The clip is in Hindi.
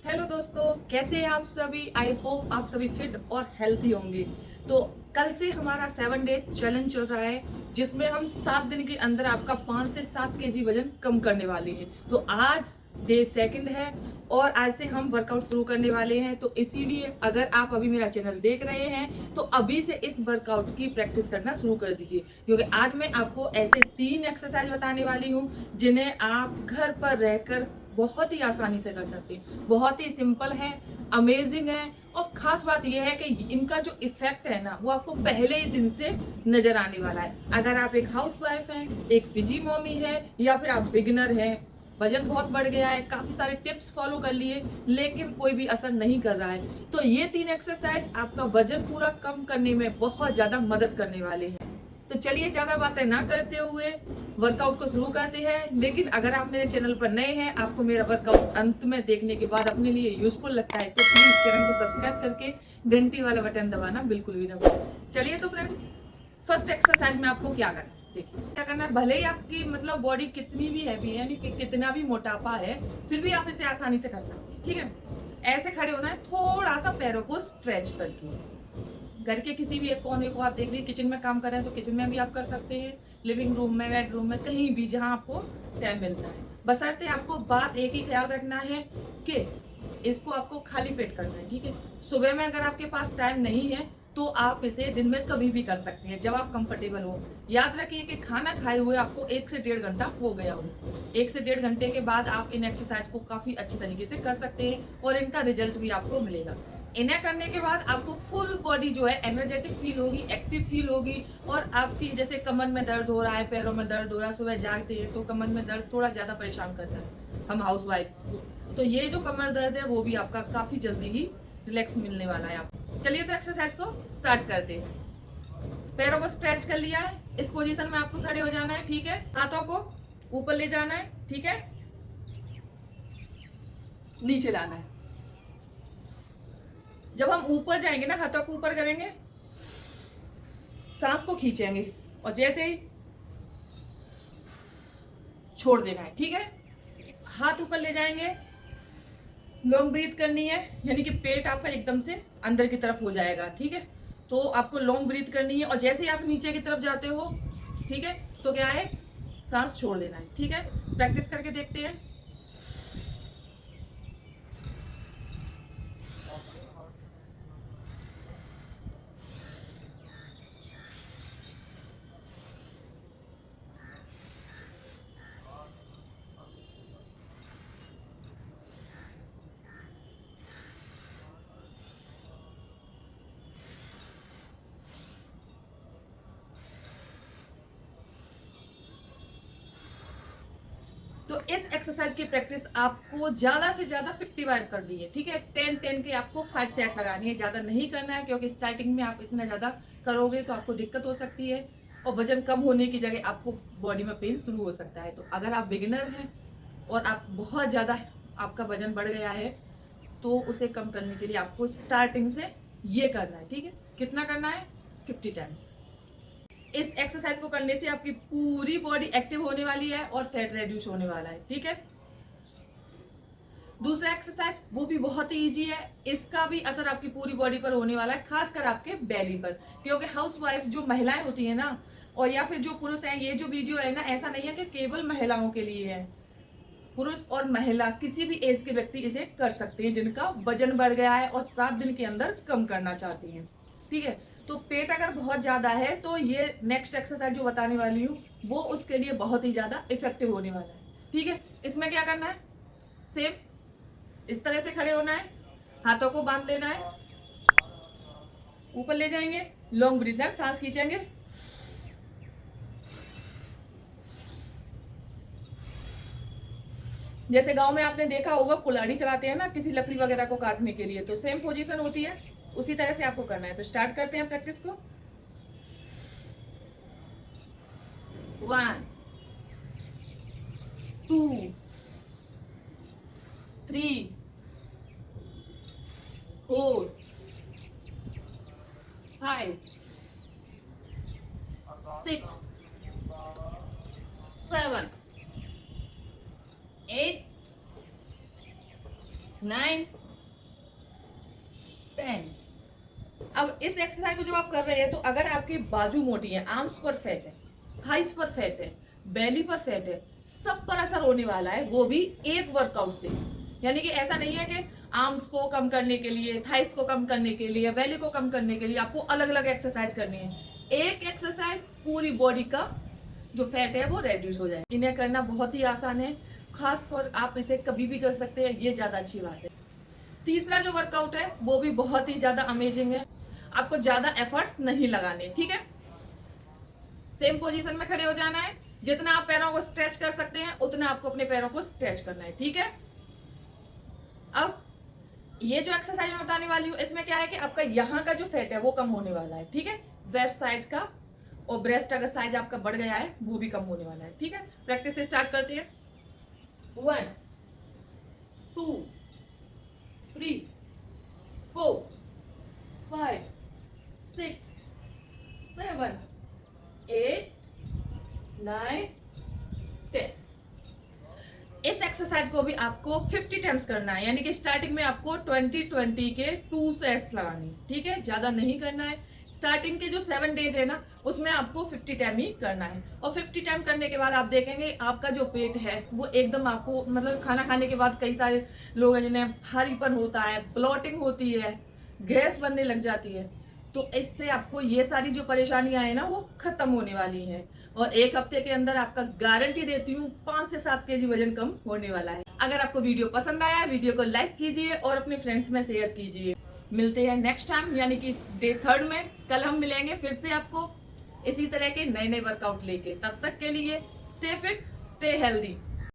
हेलो दोस्तों, कैसे हैं आप सभी। आई होप आप सभी फिट और हेल्थी होंगे। तो कल से हमारा 7 डे चैलेंज चल रहा है, जिसमें हम 7 दिन के अंदर आपका 5 से 7 kg वजन कम करने वाले हैं। तो आज डे सेकंड है और आज से हम वर्कआउट शुरू करने वाले हैं। तो इसीलिए अगर आप अभी मेरा चैनल देख रहे हैं तो अभी से इस वर्कआउट की प्रैक्टिस करना शुरू कर दीजिए, क्योंकि आज मैं आपको ऐसे 3 एक्सरसाइज बताने वाली हूँ जिन्हें आप घर पर रहकर बहुत ही आसानी से कर सकते हैं। बहुत ही सिंपल है, अमेजिंग है और खास बात यह है कि इनका जो इफेक्ट है ना, वो आपको पहले ही दिन से नजर आने वाला है। अगर आप एक हाउसवाइफ हैं, एक बिजी मॉमी है या फिर आप बिगिनर हैं, वजन बहुत बढ़ गया है, काफी सारे टिप्स फॉलो कर लिए लेकिन कोई भी असर नहीं कर रहा है, तो ये 3 एक्सरसाइज आपका वजन पूरा कम करने में बहुत ज्यादा मदद करने वाले हैं। तो चलिए ज्यादा बातें ना करते हुए वर्कआउट को शुरू करते हैं। लेकिन अगर आप मेरे चैनल पर नए हैं, आपको मेरा वर्कआउट अंत में देखने के बाद अपने लिए यूजफुल लगता है, तो प्लीज चैनल को सब्सक्राइब करके घंटी वाला बटन दबाना बिल्कुल भी ना भूलें। चलिए तो फ्रेंड्स, फर्स्ट एक्सरसाइज में आपको क्या करना है, देखिए क्या करना है। भले ही आपकी मतलब बॉडी कितनी भी हैवी है, यानी कि कितना भी मोटापा है, फिर भी आप इसे आसानी से कर सकते हैं। ठीक है, ऐसे खड़े होना है, थोड़ा सा पैरों को स्ट्रेच करके। घर के किसी भी एक कोने को आप देख लीजिए, किचन में काम कर रहे हैं तो किचन में भी आप कर सकते हैं, लिविंग रूम में, बेडरूम में, कहीं भी जहां आपको टाइम मिलता है। बशर्ते आपको बात एक ही ख्याल रखना है कि इसको आपको खाली पेट करना है। ठीक है, सुबह में अगर आपके पास टाइम नहीं है तो आप इसे दिन में कभी भी कर सकते हैं, जब आप कंफर्टेबल हो। याद रखिए कि खाना खाए हुए आपको 1 से 1.5 घंटा हो गया हो। 1 से 1.5 घंटे के बाद आप इन एक्सरसाइज को काफी अच्छी तरीके से कर सकते हैं और इनका रिजल्ट भी आपको मिलेगा। इन्हें करने के बाद आपको फुल बॉडी जो है एनर्जेटिक फील होगी, एक्टिव फील होगी। और आपकी जैसे कमर में दर्द हो रहा है, पैरों में दर्द हो रहा है, सुबह जागते हैं तो कमर में दर्द थोड़ा ज्यादा परेशान करता है हम हाउस वाइफ को, तो ये जो कमर दर्द है वो भी आपका काफी जल्दी ही रिलैक्स मिलने वाला है आपको। चलिए तो एक्सरसाइज को स्टार्ट करते हैं। पैरों को स्ट्रेच कर लिया है, इस पोजीशन में आपको खड़े हो जाना है। ठीक है, हाथों को ऊपर ले जाना है। ठीक है, नीचे लाना है। जब हम ऊपर जाएंगे ना, हाथों को ऊपर करेंगे, सांस को खींचेंगे और जैसे ही छोड़ देना है। ठीक है, हाथ ऊपर ले जाएंगे, लॉन्ग ब्रीथ करनी है, यानी कि पेट आपका एकदम से अंदर की तरफ हो जाएगा। ठीक है, तो आपको लॉन्ग ब्रीथ करनी है और जैसे ही आप नीचे की तरफ जाते हो, ठीक है, तो क्या है, सांस छोड़ देना है। ठीक है, प्रैक्टिस करके देखते हैं। तो इस एक्सरसाइज की प्रैक्टिस आपको ज्यादा से ज्यादा 50 बार करनी है। ठीक है, 10 के आपको 5 सेट लगानी है, ज्यादा नहीं करना है, क्योंकि स्टार्टिंग में आप इतना ज्यादा करोगे तो आपको दिक्कत हो सकती है और वजन कम होने की जगह आपको बॉडी में पेन शुरू हो सकता है। तो अगर आप बिगिनर हैं और आप बहुत ज्यादा आपका वजन बढ़ गया है तो उसे कम करने के लिए आपको स्टार्टिंग से ये करना है। ठीक है, कितना करना है, 50 टाइम्स। इस एक्सरसाइज को करने से आपकी पूरी बॉडी एक्टिव होने वाली है और फैट रिड्यूस होने वाला है। ठीक है, दूसरा एक्सरसाइज वो भी बहुत ही इजी है, इसका भी असर आपकी पूरी बॉडी पर होने वाला है, खासकर आपके बेली पर। क्योंकि हाउसवाइफ जो महिलाएं होती है ना, और या फिर जो पुरुष हैं, ये जो वीडियो है ना, ऐसा नहीं है कि केवल महिलाओं के लिए है। पुरुष और महिला किसी भी एज के व्यक्ति इसे कर सकते हैं जिनका वजन बढ़ गया है और 7 दिन के अंदर कम करना चाहती हैं। ठीक है, तो पेट अगर बहुत ज्यादा है तो ये नेक्स्ट एक्सरसाइज जो बताने वाली हूँ वो उसके लिए बहुत ही ज्यादा इफेक्टिव होने वाला है। ठीक है, इसमें क्या करना है, सेम इस तरह से खड़े होना है, हाथों को बांध लेना है, ऊपर ले जाएंगे, लॉन्ग ब्रीथ है, सांस खींचेंगे, जैसे गांव में आपने देखा होगा कुल्हाड़ी चलाते हैं ना किसी लकड़ी वगैरह को काटने के लिए, तो सेम पोजीशन होती है, उसी तरह से आपको करना है। तो स्टार्ट करते हैं प्रैक्टिस को। 1 2 3 4 5 6 7 8 9 9 10। अब इस एक्सरसाइज को जब आप कर रहे हैं तो अगर आपकी बाजू मोटी है, आर्म्स पर फैट है, थाइस पर फैट है, बेली पर फैट है, सब पर असर होने वाला है, वो भी एक वर्कआउट से। यानी कि ऐसा नहीं है कि आर्म्स को कम करने के लिए, थाइस को कम करने के लिए, बेली को कम करने के लिए आपको अलग अलग एक्सरसाइज करनी है। एक एक्सरसाइज पूरी बॉडी का जो फैट है वो रेड्यूस हो जाए। इन्हें करना बहुत ही आसान है, खासकर आप इसे कभी भी कर सकते हैं, ये ज्यादा अच्छी बात है। तीसरा जो वर्कआउट है वो भी बहुत ही ज्यादा अमेजिंग है, आपको ज्यादा एफर्ट्स नहीं लगाने, ठीक है। सेम पोजीशन में खड़े हो जाना है, जितना आप पैरों को स्ट्रेच कर सकते हैं उतना आपको अपने पैरों को स्ट्रेच करना है, ठीक है। अब ये जो एक्सरसाइज मैं बताने वाली हूँ इसमें क्या है कि आपका यहाँ का जो फैट है वो कम होने वाला है, ठीक है। वेस्ट साइज का और ब्रेस्ट अगर साइज आपका बढ़ गया है वो भी कम होने वाला है, ठीक है। प्रैक्टिस से स्टार्ट करते हैं। 1 2 3 4 5 6 7 8 9 10। इस एक्सरसाइज को भी आपको 50 टाइम्स करना है, यानी कि स्टार्टिंग में आपको 20-20 के 2 सेट्स लगानी, ठीक है, ज्यादा नहीं करना है। स्टार्टिंग के जो 7 डेज है ना उसमें आपको 50 टाइम ही करना है, और 50 टाइम करने के बाद आप देखेंगे आपका जो पेट है वो एकदम आपको, मतलब खाना खाने के बाद कई सारे लोग हैं जिन्हें भारीपन होता है, ब्लोटिंग होती है, गैस बनने लग जाती है, तो इससे आपको ये सारी जो परेशानियां है ना वो खत्म होने वाली हैं। और 1 हफ्ते के अंदर आपका गारंटी देती हूँ 5 से 7 केजी वजन कम होने वाला है। अगर आपको वीडियो पसंद आया है वीडियो को लाइक कीजिए और अपने फ्रेंड्स में शेयर कीजिए। मिलते हैं नेक्स्ट टाइम यानी कि डे 3 में। कल हम मिलेंगे फिर से आपको इसी तरह के नए नए वर्कआउट लेके। तब तक के लिए स्टे फिट, स्टे हेल्दी।